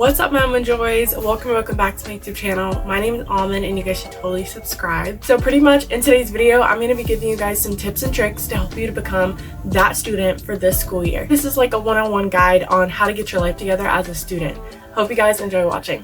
What's up, my almond joys? Welcome back to my YouTube channel. My name is Almond and you guys should totally subscribe. So pretty much in today's video, I'm going to be giving you guys some tips and tricks to help you to become that student for this school year. This is like a one-on-one guide on how to get your life together as a student. Hope you guys enjoy watching.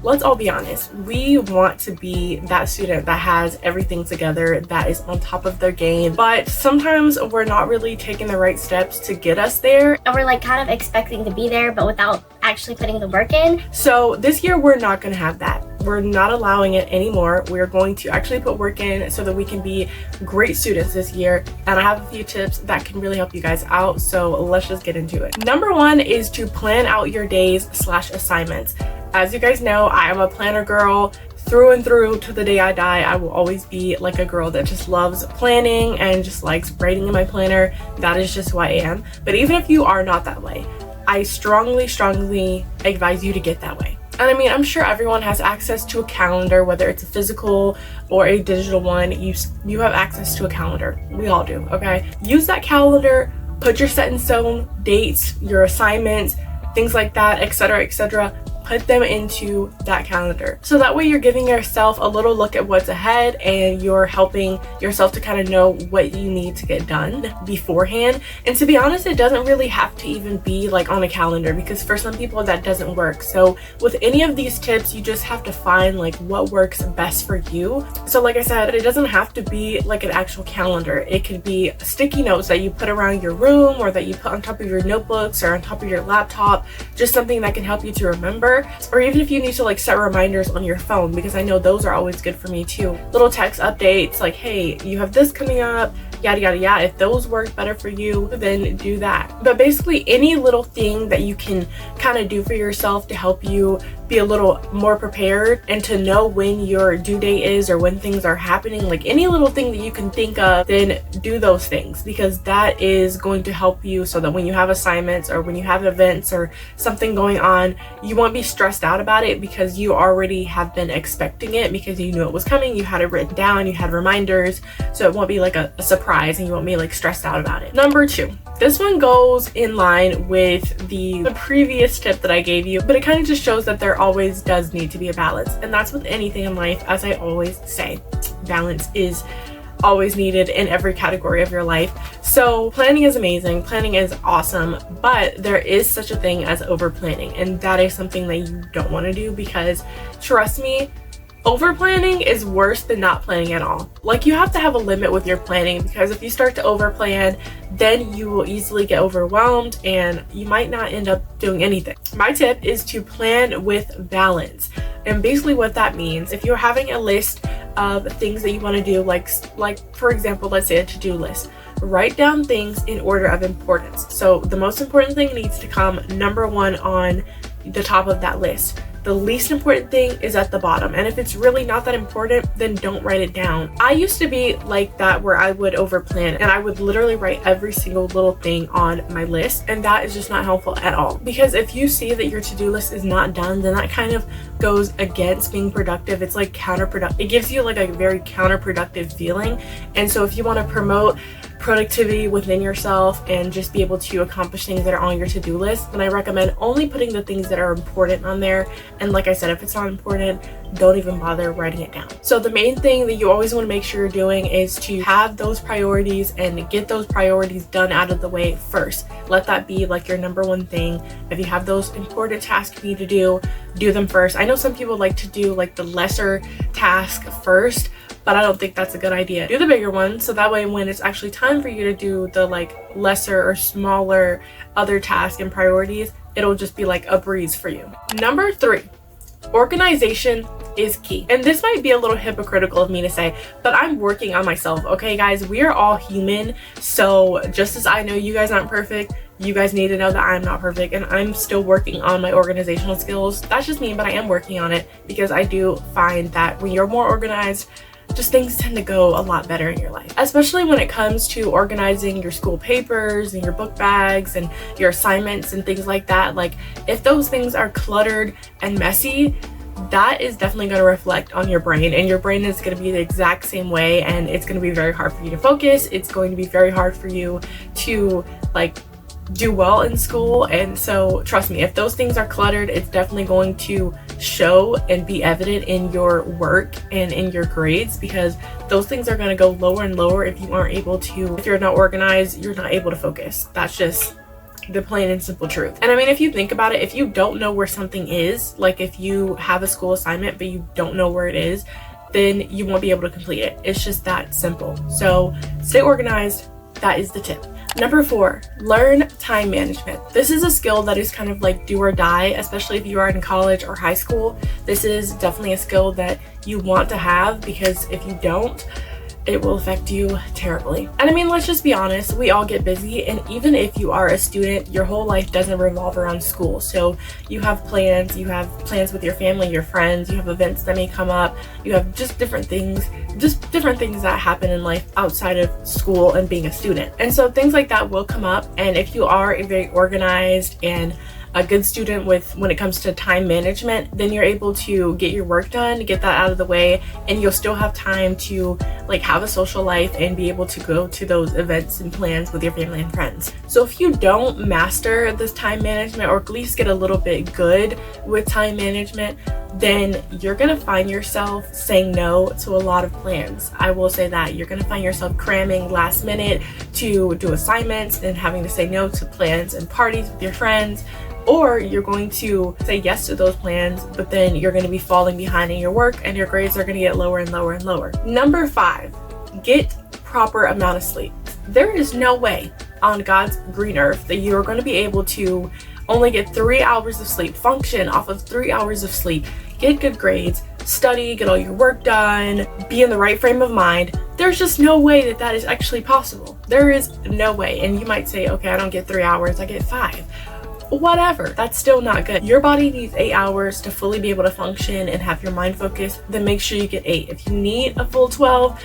Let's all be honest, we want to be that student that has everything together, that is on top of their game, but sometimes we're not really taking the right steps to get us there. And we're like kind of expecting to be there, but without actually putting the work in. So this year, we're not going to have that. We're not allowing it anymore. We're going to actually put work in so that we can be great students this year. And I have a few tips that can really help you guys out. So let's just get into it. Number one is to plan out your days / assignments. As you guys know, I am a planner girl through and through to the day I die. I will always be like a girl that just loves planning and just likes writing in my planner. That is just who I am. But even if you are not that way, I strongly advise you to get that way. And I mean, I'm sure everyone has access to a calendar, whether it's a physical or a digital one. You have access to a calendar. We all do, okay? Use that calendar, put your set in stone dates, your assignments, things like that, etc. Put them into that calendar. So that way you're giving yourself a little look at what's ahead and you're helping yourself to kind of know what you need to get done beforehand. And to be honest, it doesn't really have to even be like on a calendar, because for some people that doesn't work. So with any of these tips, you just have to find like what works best for you. So like I said, it doesn't have to be like an actual calendar. It could be sticky notes that you put around your room or that you put on top of your notebooks or on top of your laptop, just something that can help you to remember. Or even if you need to like set reminders on your phone, because I know those are always good for me too. Little text updates like, hey, you have this coming up, yada. If those work better for you, then do that. But basically any little thing that you can kind of do for yourself to help you be a little more prepared and to know when your due date is or when things are happening, like any little thing that you can think of, then do those things, because that is going to help you so that when you have assignments or when you have events or something going on, you won't be stressed out about it because you already have been expecting it, because you knew it was coming, you had it written down, you had reminders, so it won't be like a surprise and you won't be like stressed out about it. Number two, this one goes in line with the previous tip that I gave you, but it kind of just shows that there always does need to be a balance. And that's with anything in life. As I always say, balance is always needed in every category of your life. So planning is amazing, planning is awesome, but there is such a thing as over planning, and that is something that you don't want to do, because trust me, over planning is worse than not planning at all. Like, you have to have a limit with your planning, because if you start to over plan, then you will easily get overwhelmed and you might not end up doing anything. My tip is to plan with balance. And basically what that means, if you're having a list of things that you want to do, like for example, let's say a to-do list, write down things in order of importance. So the most important thing needs to come number one on the top of that list. The least important thing is at the bottom. And if it's really not that important, then don't write it down. I used to be like that, where I would overplan and I would literally write every single little thing on my list. And that is just not helpful at all. Because if you see that your to-do list is not done, then that kind of goes against being productive. It's like counterproductive. It gives you like a very counterproductive feeling. And so if you want to promote productivity within yourself and just be able to accomplish things that are on your to-do list, then I recommend only putting the things that are important on there. And like I said, if it's not important, don't even bother writing it down. So the main thing that you always want to make sure you're doing is to have those priorities and get those priorities done out of the way first. Let that be like your number one thing. If you have those important tasks you need to do them first. I know some people like to do like the lesser task first, but I don't think that's a good idea. Do the bigger one, so that way when it's actually time for you to do the like lesser or smaller other tasks and priorities, it'll just be like a breeze for you. Number three, organization is key. And this might be a little hypocritical of me to say, but I'm working on myself, okay guys? We are all human, so just as I know you guys aren't perfect, you guys need to know that I'm not perfect, and I'm still working on my organizational skills. That's just me, but I am working on it, because I do find that when you're more organized, just things tend to go a lot better in your life, especially when it comes to organizing your school papers and your book bags and your assignments and things like that. Like, if those things are cluttered and messy, that is definitely going to reflect on your brain, and your brain is going to be the exact same way, and it's going to be very hard for you to focus. It's going to be very hard for you to like do well in school. And so trust me, if those things are cluttered, it's definitely going to show and be evident in your work and in your grades, because those things are going to go lower and lower if you aren't able to, if you're not organized, you're not able to focus. That's just the plain and simple truth. And I mean, if you think about it, if you don't know where something is, like if you have a school assignment but you don't know where it is, then you won't be able to complete it. It's just that simple. So stay organized. That is the tip. Number 4, learn time management. This is a skill that is kind of like do or die, especially if you are in college or high school. This is definitely a skill that you want to have, because if you don't, it will affect you terribly. And I mean, let's just be honest, we all get busy, and even if you are a student, your whole life doesn't revolve around school. So you have plans with your family, your friends, you have events that may come up, you have just different things that happen in life outside of school and being a student. And so things like that will come up, and if you are a very organized and a good student when it comes to time management, then you're able to get your work done, get that out of the way, and you'll still have time to like have a social life and be able to go to those events and plans with your family and friends. So if you don't master this time management, or at least get a little bit good with time management, then you're gonna find yourself saying no to a lot of plans. I will say that you're gonna find yourself cramming last minute to do assignments and having to say no to plans and parties with your friends. Or you're going to say yes to those plans, but then you're going to be falling behind in your work and your grades are going to get lower and lower and lower. Number 5, get proper amount of sleep. There is no way on God's green earth that you are going to be able to only get 3 hours of sleep, function off of 3 hours of sleep, get good grades, study, get all your work done, be in the right frame of mind. There's just no way that that is actually possible. There is no way. And you might say, okay, I don't get 3 hours, I get 5. Whatever, that's still not good. Your body needs 8 hours to fully be able to function and have your mind focused. Then make sure you get 8. If you need a full 12,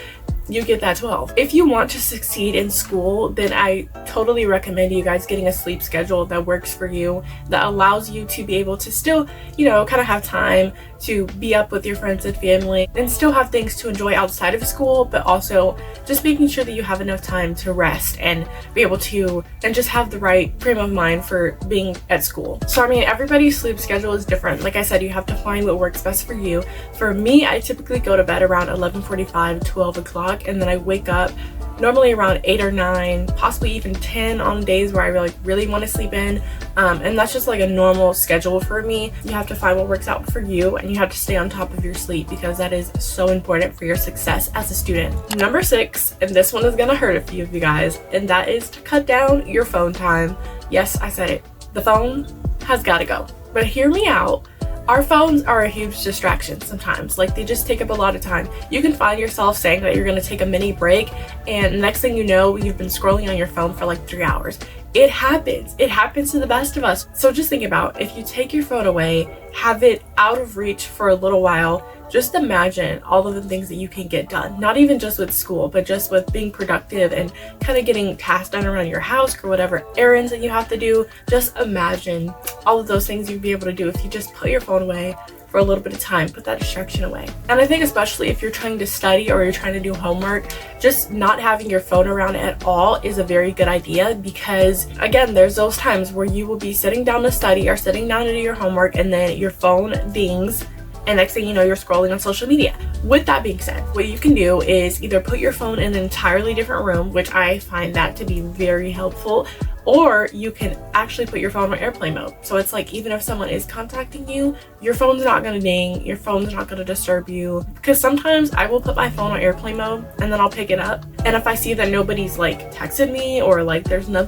you get that 12. If you want to succeed in school, then I totally recommend you guys getting a sleep schedule that works for you, that allows you to be able to still, kind of have time to be up with your friends and family and still have things to enjoy outside of school, but also just making sure that you have enough time to rest and be able to, and just have the right frame of mind for being at school. So I mean, everybody's sleep schedule is different. Like I said, you have to find what works best for you. For me, I typically go to bed around 11:45, 12 o'clock, and then I wake up normally around 8 or 9, possibly even 10 on days where I really want to sleep in. And that's just like a normal schedule for me. You have to find what works out for you, and you have to stay on top of your sleep, because that is so important for your success as a student. Number 6, and this one is gonna hurt a few of you guys, and that is to cut down your phone time. Yes, I said it. The phone has gotta go. But hear me out. Our phones are a huge distraction sometimes. Like, they just take up a lot of time. You can find yourself saying that you're gonna take a mini break, and next thing you know, you've been scrolling on your phone for like 3 hours. It happens. It happens to the best of us. So just think about, if you take your phone away, have it out of reach for a little while, just imagine all of the things that you can get done. Not even just with school, but just with being productive and kind of getting tasks done around your house or whatever errands that you have to do. Just imagine all of those things you'd be able to do if you just put your phone away for a little bit of time, put that distraction away. And I think especially if you're trying to study or you're trying to do homework, just not having your phone around at all is a very good idea, because again, there's those times where you will be sitting down to study or sitting down to do your homework, and then your phone dings, and next thing you know, you're scrolling on social media. With that being said, what you can do is either put your phone in an entirely different room, which I find that to be very helpful, or you can actually put your phone on airplane mode. So it's like, even if someone is contacting you, your phone's not gonna ding, your phone's not gonna disturb you. Because sometimes I will put my phone on airplane mode and then I'll pick it up, and if I see that nobody's like texted me or like there's no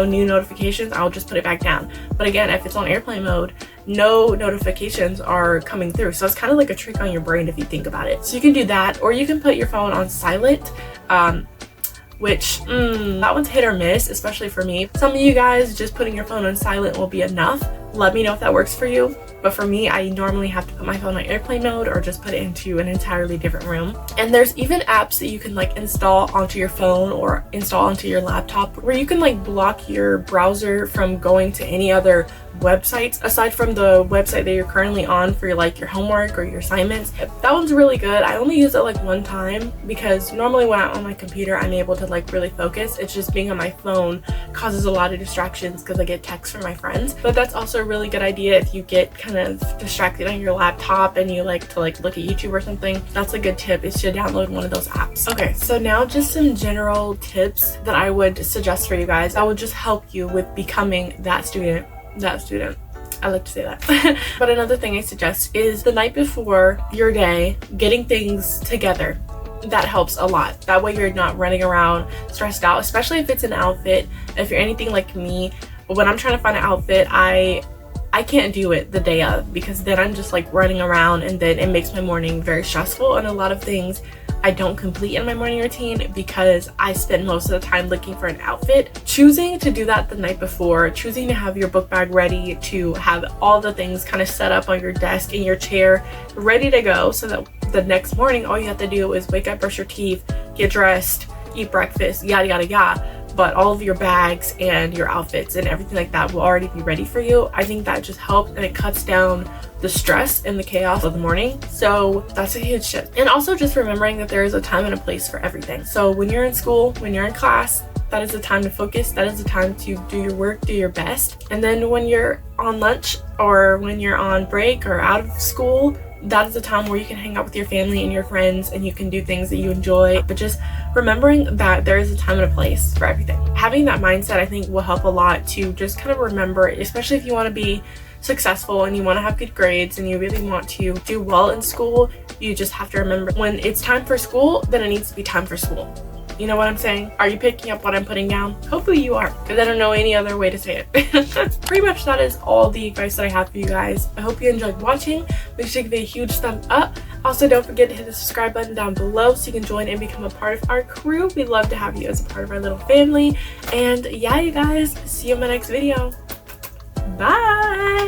new notifications, I'll just put it back down. But again, if it's on airplane mode, no notifications are coming through. So it's kind of like a trick on your brain if you think about it. So you can do that, or you can put your phone on silent, which that one's hit or miss, especially for me. Some of you guys, just putting your phone on silent will be enough. Let me know if that works for you. But for me, I normally have to put my phone on airplane mode or just put it into an entirely different room. And there's even apps that you can like install onto your phone or install onto your laptop, where you can like block your browser from going to any other websites aside from the website that you're currently on for like your homework or your assignments. That one's really good. I only use it like one time because normally when I'm on my computer I'm able to like really focus. It's just being on my phone causes a lot of distractions because I get texts from my friends. But that's also a really good idea if you get kind of distracted on your laptop and you like to like look at YouTube or something. That's a good tip, is to download one of those apps. Okay, so now just some general tips that I would suggest for you guys that would just help you with becoming that student. I like to say that. But another thing I suggest is the night before your day, getting things together. That helps a lot. That way you're not running around stressed out, especially if it's an outfit. If you're anything like me, when I'm trying to find an outfit, I can't do it the day of because then I'm just like running around and then it makes my morning very stressful, and a lot of things I don't complete in my morning routine because I spend most of the time looking for an outfit. Choosing to do that the night before, choosing to have your book bag ready, to have all the things kind of set up on your desk, in your chair, ready to go, so that the next morning all you have to do is wake up, brush your teeth, get dressed, eat breakfast, yada yada yada. But all of your bags and your outfits and everything like that will already be ready for you. I think that just helps, and it cuts down the stress and the chaos of the morning. So that's a huge tip. And also just remembering that there is a time and a place for everything. So when you're in school, when you're in class, that is the time to focus. That is the time to do your work, do your best. And then when you're on lunch or when you're on break or out of school, that is the time where you can hang out with your family and your friends and you can do things that you enjoy. But just remembering that there is a time and a place for everything. Having that mindset, I think, will help a lot to just kind of remember, especially if you want to be successful and you want to have good grades and you really want to do well in school. You just have to remember when it's time for school, then it needs to be time for school. You know what I'm saying? Are you picking up what I'm putting down? Hopefully you are, because I don't know any other way to say it. Pretty much that is all the advice that I have for you guys. I hope you enjoyed watching. Make sure to give it a huge thumbs up. Also, don't forget to hit the subscribe button down below so you can join and become a part of our crew. We'd love to have you as a part of our little family. And yeah, you guys, see you in my next video. Bye!